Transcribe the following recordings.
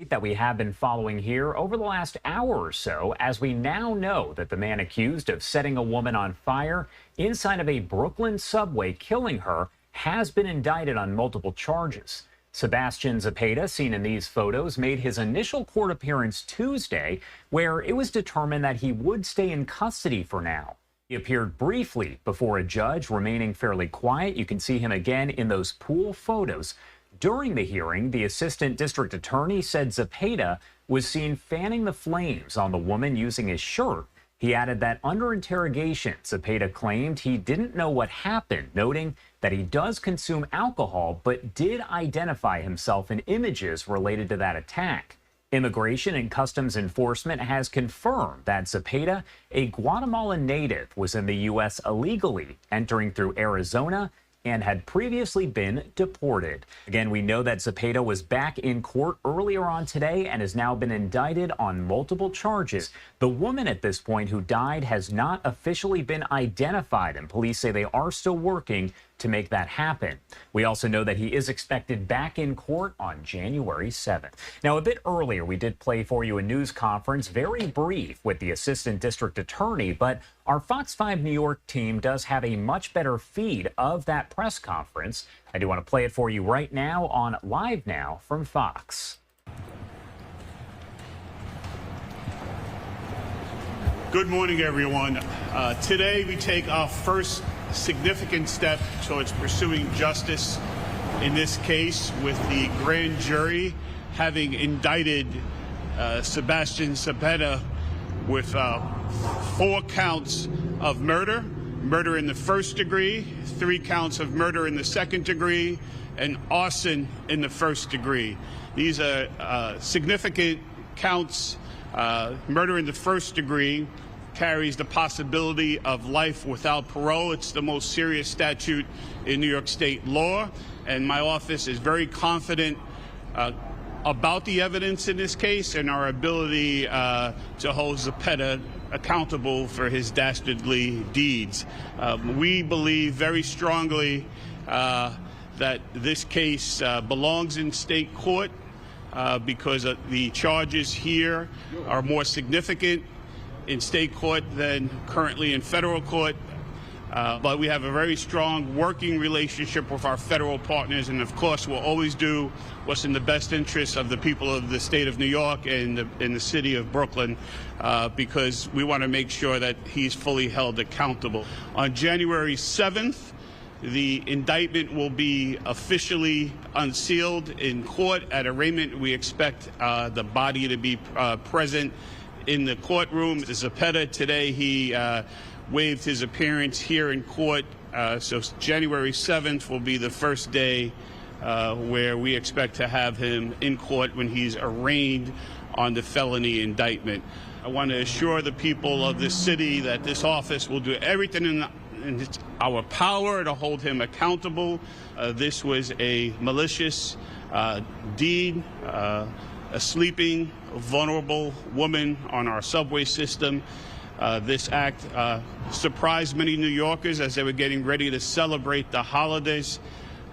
That we have been following here over the last hour or so, as we now know that the man accused of setting a woman on fire inside of a Brooklyn subway, killing her, has been indicted on multiple charges. Sebastian Zepeda, seen in these photos, made his initial court appearance Tuesday, where it was determined that he would stay in custody for now. He appeared briefly before a judge, remaining fairly quiet. You can see him again in those pool photos. During the hearing, the assistant district attorney said Zepeda was seen fanning the flames on the woman using his shirt. He added that under interrogation, Zepeda claimed he didn't know what happened, noting that he does consume alcohol, but did identify himself in images related to that attack. Immigration and Customs Enforcement has confirmed that Zepeda, a Guatemalan native, was in the U.S. illegally, entering through Arizona, and had previously been deported. Again, we know that Zepeda was back in court earlier on today and has now been indicted on multiple charges. The woman at this point who died has not officially been identified, and police say they are still working to make that happen. We also know that he is expected back in court on January 7th. Now, a bit earlier, we did play for you a news conference, very brief, with the assistant district attorney, but our Fox 5 New York team does have a much better feed of that press conference. I do want to play it for you right now on Live Now from Fox. Good morning, everyone. Today we take our first significant step towards pursuing justice in this case, with the grand jury having indicted Sebastian Zepeda with 4 counts of murder, murder in the first degree, 3 counts of murder in the second degree, and arson in the first degree. These are significant counts. Murder in the first degree carries the possibility of life without parole. It's the most serious statute in New York State law, and my office is very confident about the evidence in this case and our ability to hold Zepeda accountable for his dastardly deeds. We believe very strongly that this case belongs in state court because the charges here are more significant in state court than currently in federal court. But we have a very strong working relationship with our federal partners, and of course we'll always do what's in the best interest of the people of the state of New York and in the city of Brooklyn, because we want to make sure that he's fully held accountable. On January 7th, the indictment will be officially unsealed in court. At arraignment, we expect the body to be present in the courtroom. Zepeda today, he waived his appearance here in court, so January 7th will be the first day where we expect to have him in court when he's arraigned on the felony indictment. I want to assure the people of this city that this office will do everything in our power to hold him accountable. This was a malicious deed. A sleeping, vulnerable woman on our subway system. This act surprised many New Yorkers as they were getting ready to celebrate the holidays.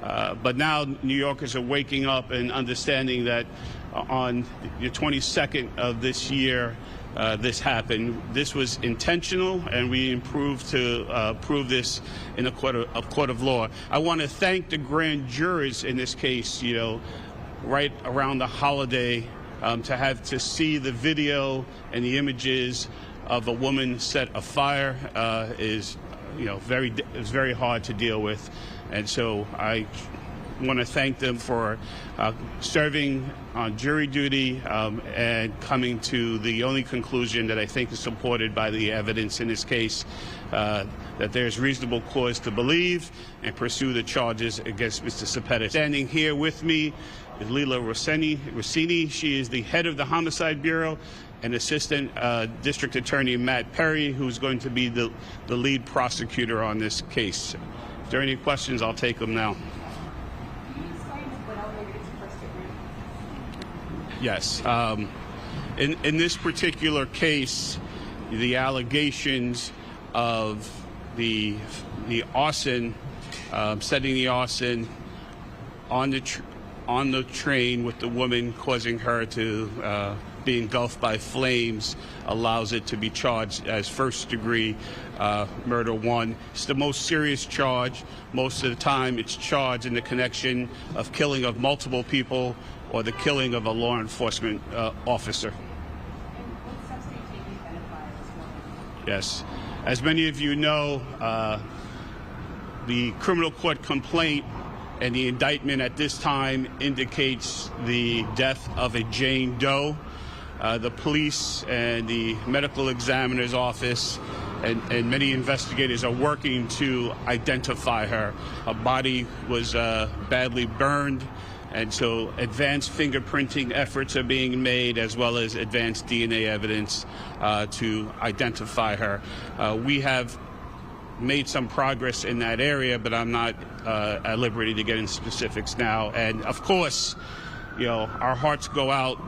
But now New Yorkers are waking up and understanding that on the 22nd of this year, this happened. This was intentional, and we improved to prove this in a court of law. I want to thank the grand jurors in this case, right around the holiday, to see the video and the images of a woman set afire is very hard to deal with, and so I want to thank them for serving on jury duty and coming to the only conclusion that I think is supported by the evidence in this case, that there's reasonable cause to believe and pursue the charges against Mr. Zepeda. Standing here with me is Lila Rossini. She is the head of the Homicide Bureau, and Assistant District Attorney Matt Perry, who's going to be the lead prosecutor on this case. If there are any questions, I'll take them now. Yes. In this particular case, the allegations of the arson, setting the arson on on the train with the woman, causing her to be engulfed by flames, allows it to be charged as first-degree murder 1. It's the most serious charge. Most of the time it's charged in the connection of killing of multiple people or the killing of a law enforcement officer. Yes. As many of you know, the criminal court complaint and the indictment at this time indicates the death of a Jane Doe. The police and the medical examiner's office and many investigators are working to identify her. Her body was badly burned, and so advanced fingerprinting efforts are being made, as well as advanced DNA evidence to identify her. We have made some progress in that area, but I'm not at liberty to get into specifics now. And of course, you know, our hearts go out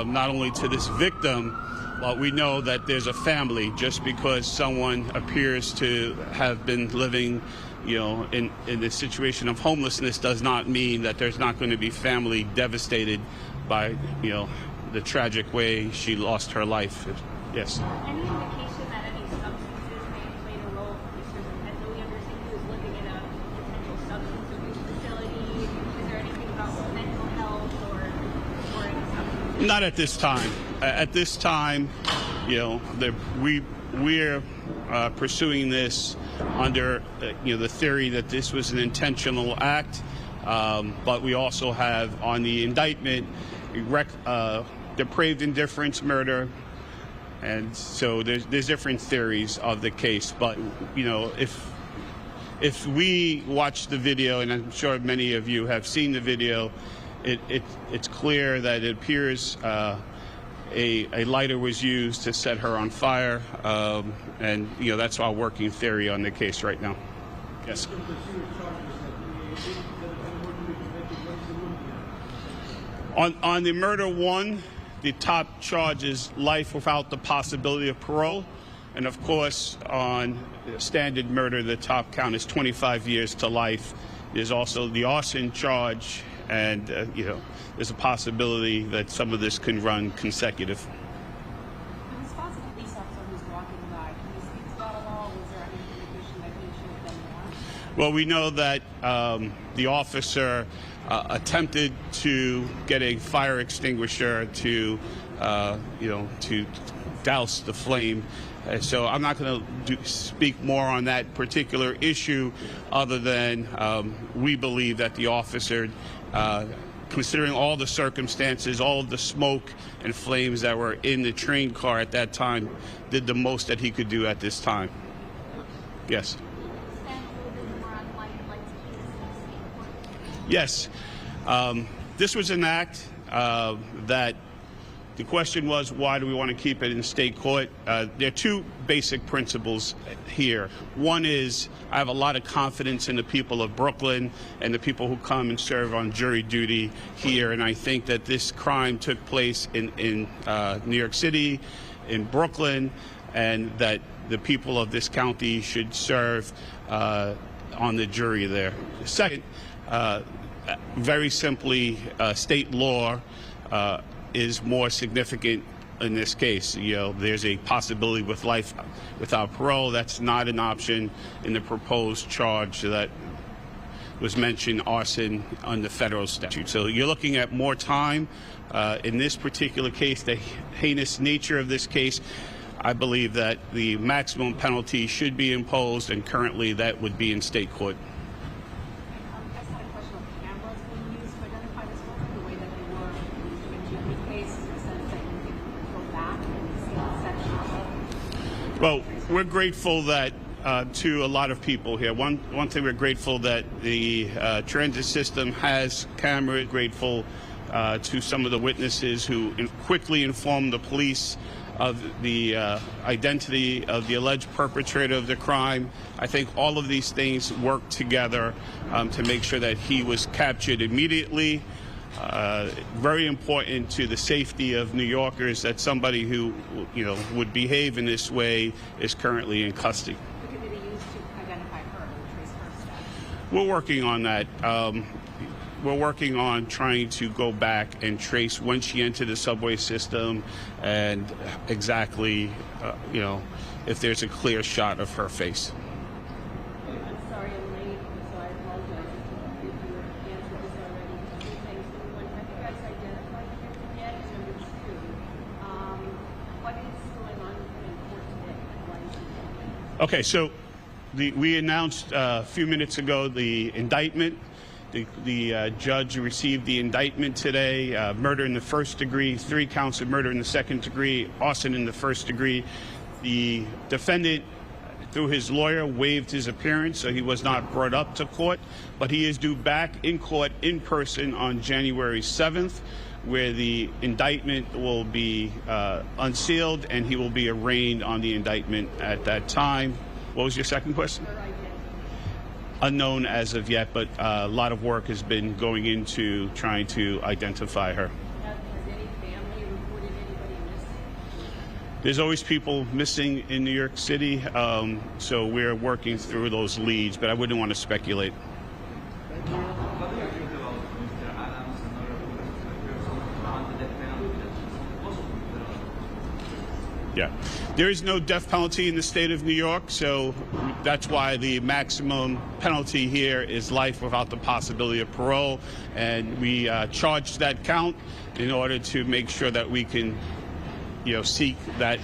not only to this victim, but we know that there's a family. Just because someone appears to have been living, you know, in the situation of homelessness does not mean that there's not going to be family devastated by, you know, the tragic way she lost her life. Yes. Any indication that any substances may have played a role? As we understand, he was looking at a potential substance abuse facility. Is there anything about mental health or any substance? Not at this time. At this time, you know, we're pursuing this under, you know, the theory that this was an intentional act, but we also have on the indictment depraved indifference murder, and so there's different theories of the case. But you know, if we watch the video, and I'm sure many of you have seen the video, it's clear that it appears a lighter was used to set her on fire, and you know, that's our working theory on the case right now. Yes. On the murder 1, the top charge is life without the possibility of parole, and of course on standard murder the top count is 25 years to life. There's also the arson charge, and you know, there's a possibility that some of this can run consecutive. When he spots a police officer who's walking by, can he speak to that at all? Was there any indication that he should have done more? Well, we know that the officer attempted to get a fire extinguisher to, you know, to douse the flame. So I'm not going to speak more on that particular issue, other than we believe that the officer, considering all the circumstances, all of the smoke and flames that were in the train car at that time, did the most that he could do at this time. Yes. Yes. This was an act that the question was, why do we want to keep it in state court? There are two basic principles here. One is, I have a lot of confidence in the people of Brooklyn and the people who come and serve on jury duty here, and I think that this crime took place in New York City, in Brooklyn, and that the people of this county should serve on the jury there. Second, very simply, state law is more significant in this case. You know, there's a possibility with life without parole. That's not an option in the proposed charge that was mentioned, arson, under federal statute. So you're looking at more time. In this particular case, the heinous nature of this case, I believe that the maximum penalty should be imposed, and currently that would be in state court. I just had a question on cameras being used to identify this woman, the way that they were in Jimmy's case, in the sense that you can go back and see the section of it. Well, we're grateful that to a lot of people here. One thing, we're grateful that the transit system has cameras. Grateful to some of the witnesses who quickly informed the police of the identity of the alleged perpetrator of the crime. I think all of these things work together to make sure that he was captured immediately. Very important to the safety of New Yorkers that somebody who, you know, would behave in this way is currently in custody. Could they be used to identify her and trace her status? We're working on that. we're working on trying to go back and trace when she entered the subway system and exactly, if there's a clear shot of her face. I'm sorry I'm late, so I apologize if you answered this already. Two things. Number one, have you guys identified the victim yet? And number two, what is going on in court today? Why is he Okay, so we announced a few minutes ago the indictment. The judge received the indictment today, murder in the first degree, 3 counts of murder in the second degree, arson in the first degree. The defendant, through his lawyer, waived his appearance, so he was not brought up to court, but he is due back in court in person on January 7th, where the indictment will be unsealed and he will be arraigned on the indictment at that time. What was your second question? Unknown as of yet, but a lot of work has been going into trying to identify her. Has any family reported anybody missing? There's always people missing in New York City, so we're working through those leads, but I wouldn't want to speculate. Yeah, there is no death penalty in the state of New York, so that's why the maximum penalty here is life without the possibility of parole, and we charged that count in order to make sure that we can seek that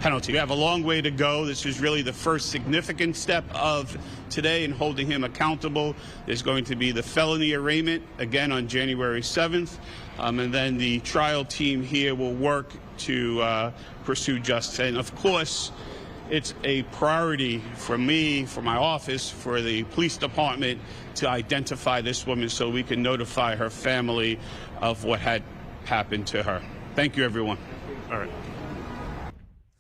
penalty. We have a long way to go. This is really the first significant step of today in holding him accountable. There's going to be the felony arraignment again on January 7th, and then the trial team here will work to pursue justice. And of course, it's a priority for me, for my office, for the police department to identify this woman so we can notify her family of what had happened to her. Thank you, everyone.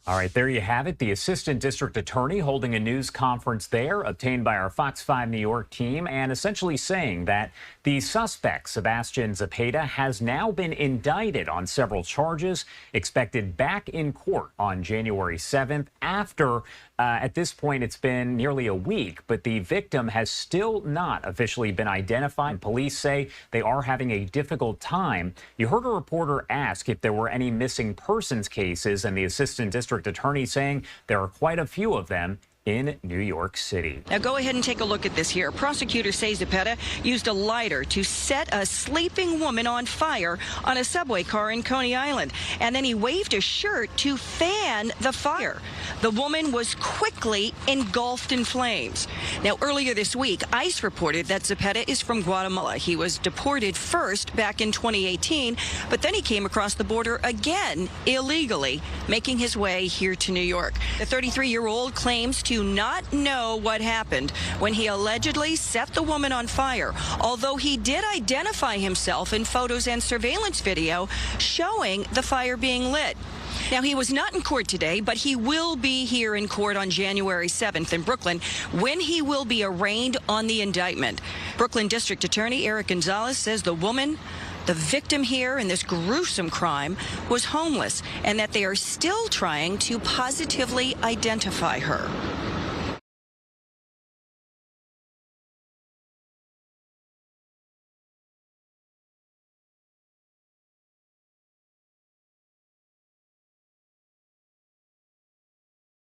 All right, there you have it. The assistant district attorney holding a news conference there, obtained by our Fox 5 New York team, and essentially saying that the suspect, Sebastian Zepeda, has now been indicted on several charges, expected back in court on January 7th after, at this point, it's been nearly a week, but the victim has still not officially been identified. Police say they are having a difficult time. You heard a reporter ask if there were any missing persons cases, and the assistant district attorney saying there are quite a few of them in New York City. Now go ahead and take a look at this here. Prosecutors say Zepeda used a lighter to set a sleeping woman on fire on a subway car in Coney Island, and then he waved a shirt to fan the fire. The woman was quickly engulfed in flames. Now earlier this week, ICE reported that Zepeda is from Guatemala. He was deported first back in 2018, but then he came across the border again illegally, making his way here to New York. The 33-year-old claims to not know what happened when he allegedly set the woman on fire, although he did identify himself in photos and surveillance video showing the fire being lit. Now, he was not in court today, but he will be here in court on January 7th in Brooklyn, when he will be arraigned on the indictment. Brooklyn District Attorney Eric Gonzalez says the woman, the victim here in this gruesome crime, was homeless and that they are still trying to positively identify her.